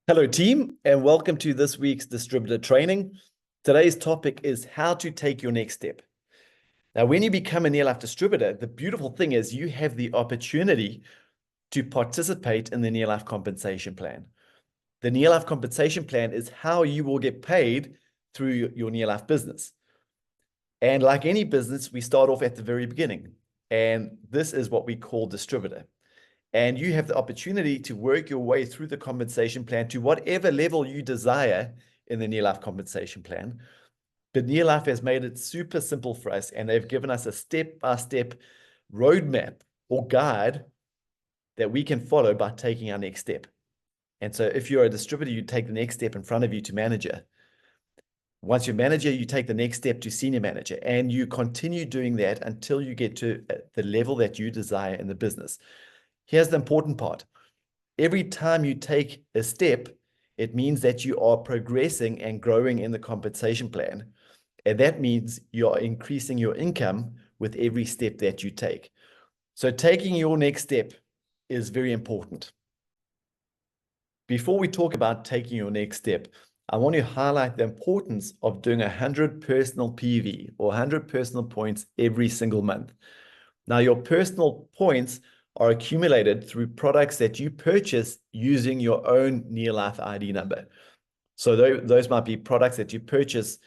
Hello, team, and welcome to this week's distributor training. Today's topic is how to take your next step. Now, when you become a near-life distributor, the beautiful thing is you have the opportunity to participate in the near-life compensation plan. The near-life compensation plan is how you will get paid through your near-life business. And like any business, we start off at the very beginning, and this is what we call distributor. And you have the opportunity to work your way through the compensation plan to whatever level you desire in the Near Life compensation plan. But Near Life has made it super simple for us, and they've given us a step-by-step roadmap or guide that we can follow by taking our next step. And so if you're a distributor, you take the next step in front of you to manager. Once you're manager, you take the next step to senior manager, and you continue doing that until you get to the level that you desire in the business. Here's the important part. Every time you take a step, it means that you are progressing and growing in the compensation plan. And that means you are increasing your income with every step that you take. So taking your next step is very important. Before we talk about taking your next step, I want to highlight the importance of doing 100 personal PV or 100 personal points every single month. Now, your personal points are accumulated through products that you purchase using your own Near Life ID number. So those might be products that you purchase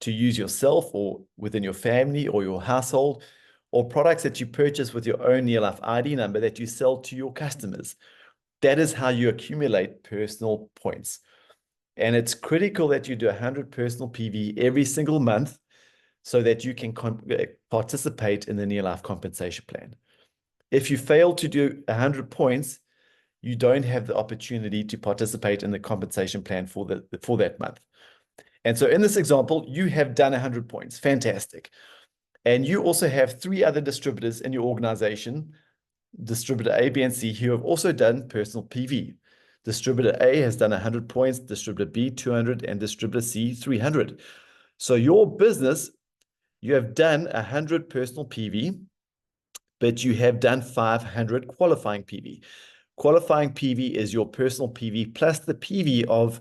to use yourself or within your family or your household, or products that you purchase with your own Near Life ID number that you sell to your customers. That is how you accumulate personal points. And it's critical that you do 100 personal PV every single month so that you can participate in the Near Life compensation plan. If you fail to do 100 points, you don't have the opportunity to participate in the compensation plan for that month. And so in this example, you have done 100 points. Fantastic. And you also have 3 other distributors in your organization, distributor A, B, and C, who have also done personal PV. Distributor A has done 100 points, distributor B 200, and distributor C 300. So your business, you have done 100 personal PV, but you have done 500 qualifying PV. Qualifying PV is your personal PV plus the PV of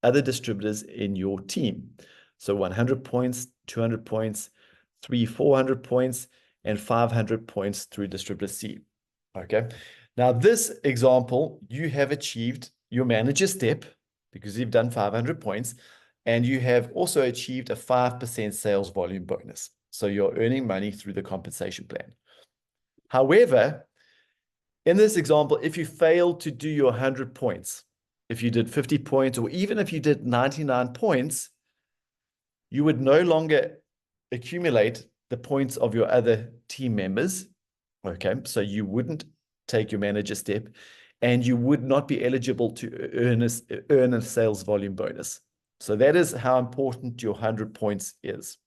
other distributors in your team. So 100 points, 200 points, 400 points, and 500 points through distributor C. Okay. Now, this example, you have achieved your manager step because you've done 500 points, and you have also achieved a 5% sales volume bonus. So you're earning money through the compensation plan. However, in this example, if you fail to do your 100 points, if you did 50 points, or even if you did 99 points, you would no longer accumulate the points of your other team members. Okay, so you wouldn't take your manager step, and you would not be eligible to earn a sales volume bonus. So that is how important your 100 points is.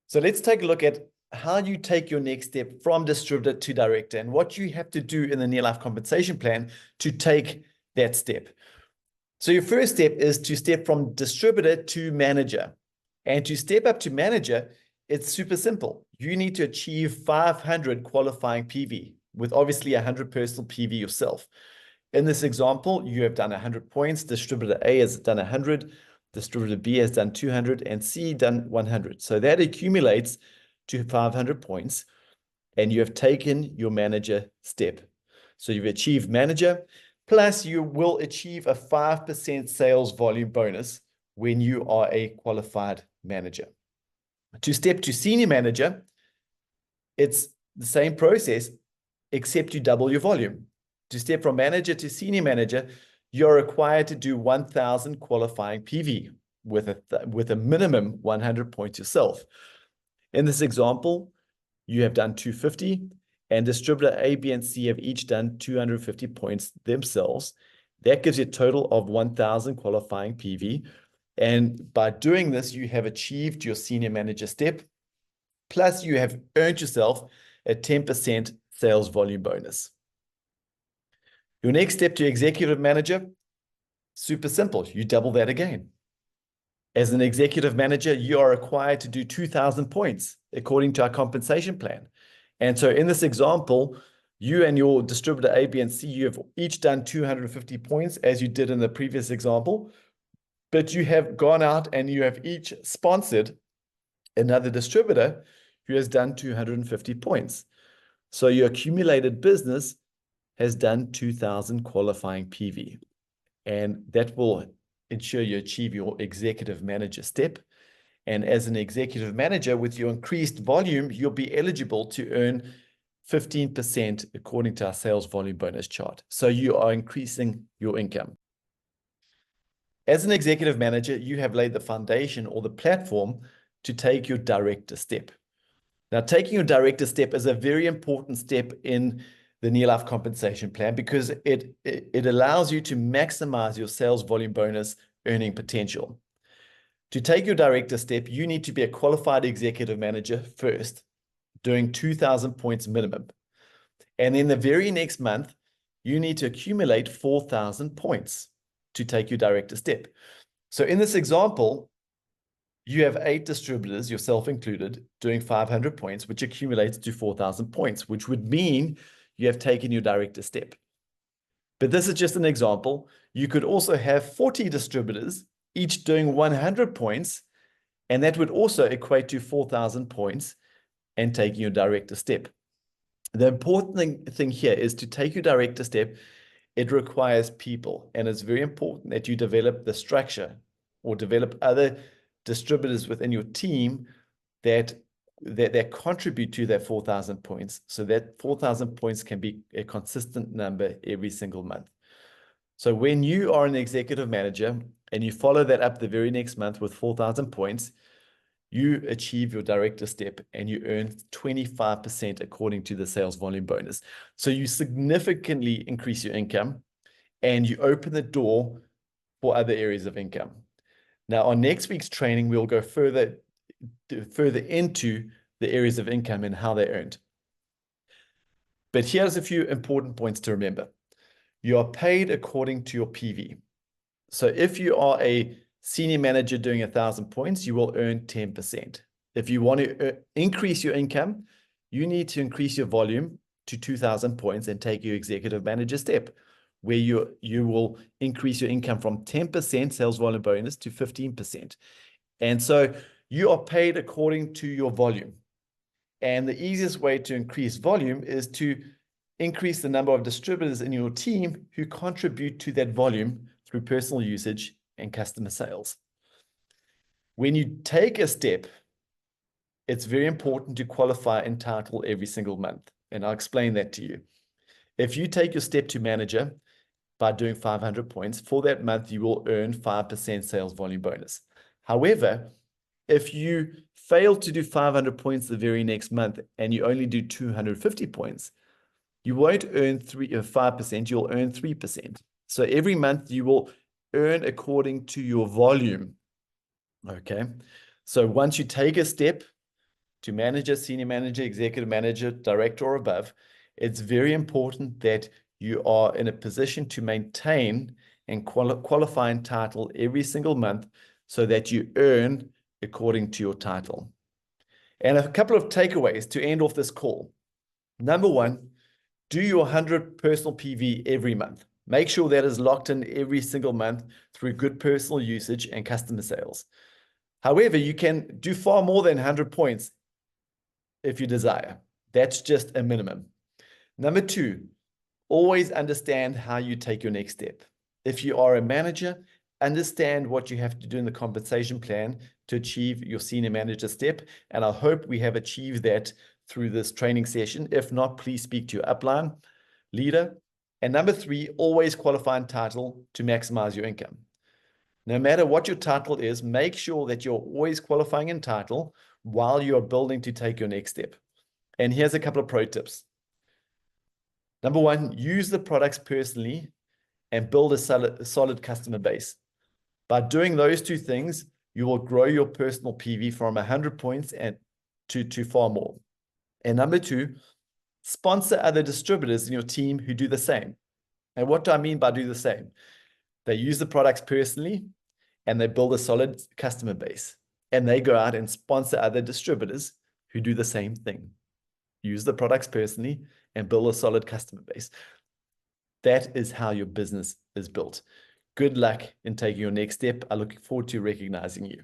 So let's take a look at how you take your next step from distributor to director and what you have to do in the Near Life compensation plan to take that step. So your first step is to step from distributor to manager. And to step up to manager, it's super simple. You need to achieve 500 qualifying PV with obviously 100 personal PV yourself. In this example, you have done 100 points. Distributor A has done 100. Distributor B has done 200 and C done 100. So that accumulates to 500 points, and you have taken your manager step. So you've achieved manager, plus you will achieve a 5% sales volume bonus when you are a qualified manager. To step to senior manager, it's the same process, except you double your volume. To step from manager to senior manager, you're required to do 1,000 qualifying PV with a minimum 100 points yourself. In this example, you have done 250, and distributor A, B, and C have each done 250 points themselves. That gives you a total of 1,000 qualifying PV. And by doing this, you have achieved your senior manager step, plus you have earned yourself a 10% sales volume bonus. Your next step to executive manager, super simple. You double that again. As an executive manager, you are required to do 2,000 points according to our compensation plan. And so in this example, You and your distributor A, B, and C, you have each done 250 points as you did in the previous example, but you have gone out and you have each sponsored another distributor who has done 250 points. So your accumulated business has done 2,000 qualifying PV, and that will ensure you achieve your executive manager step. And as an executive manager with your increased volume, you'll be eligible to earn 15% according to our sales volume bonus chart. So you are increasing your income. As an executive manager, you have laid the foundation or the platform to take your director step. Now, taking your director step is a very important step in the Near Life compensation plan because it allows you to maximize your sales volume bonus earning potential. To take your director step, you need to be a qualified executive manager first, doing 2,000 points minimum. And then the very next month, you need to accumulate 4,000 points to take your director step. So in this example, you have 8 distributors, yourself included, doing 500 points, which accumulates to 4,000 points, which would mean you have taken your director step. But this is just an example. You could also have 40 distributors, each doing 100 points, and that would also equate to 4,000 points and taking your director step. The important thing here is to take your director step, it requires people, and it's very important that you develop the structure or develop other distributors within your team that contribute to that 4,000 points, so that 4,000 points can be a consistent number every single month. So when you are an executive manager and you follow that up the very next month with 4,000 points, you achieve your director step and you earn 25% according to the sales volume bonus. So you significantly increase your income and you open the door for other areas of income. Now, on next week's training, we'll go further into the areas of income and how they're earned. But here's a few important points to remember. You are paid according to your PV. So if you are a senior manager doing 1,000 points, you will earn 10%. If you want to increase your income, you need to increase your volume to 2,000 points and take your executive manager step, where you will increase your income from 10% sales volume bonus to 15%. And so you are paid according to your volume. And the easiest way to increase volume is to increase the number of distributors in your team who contribute to that volume through personal usage and customer sales. When you take a step, it's very important to qualify and title every single month. And I'll explain that to you. If you take your step to manager by doing 500 points, for that month, you will earn 5% sales volume bonus. However, if you fail to do 500 points the very next month and you only do 250 points, you won't earn 5%, you'll earn 3%. So every month you will earn according to your volume. Okay. So once you take a step to manager, senior manager, executive manager, director or above, it's very important that you are in a position to maintain and qualify and title every single month so that you earn according to your title. And a couple of takeaways to end off this call. Number one, do your 100 personal PV every month. Make sure that is locked in every single month through good personal usage and customer sales. However, you can do far more than 100 points if you desire. That's just a minimum. Number two, always understand how you take your next step. If you are a manager, understand what you have to do in the compensation plan to achieve your senior manager step. And I hope we have achieved that through this training session. If not, please speak to your upline leader. And number three, always qualify and title to maximize your income. No matter what your title is, make sure that you're always qualifying in title while you're building to take your next step. And here's a couple of pro tips. Number one, use the products personally and build a solid customer base. By doing those two things, you will grow your personal PV from 100 points and to far more. And number two, sponsor other distributors in your team who do the same. And what do I mean by do the same? They use the products personally and they build a solid customer base. And they go out and sponsor other distributors who do the same thing. use the products personally, and build a solid customer base. That is how your business is built. Good luck in taking your next step. I look forward to recognizing you.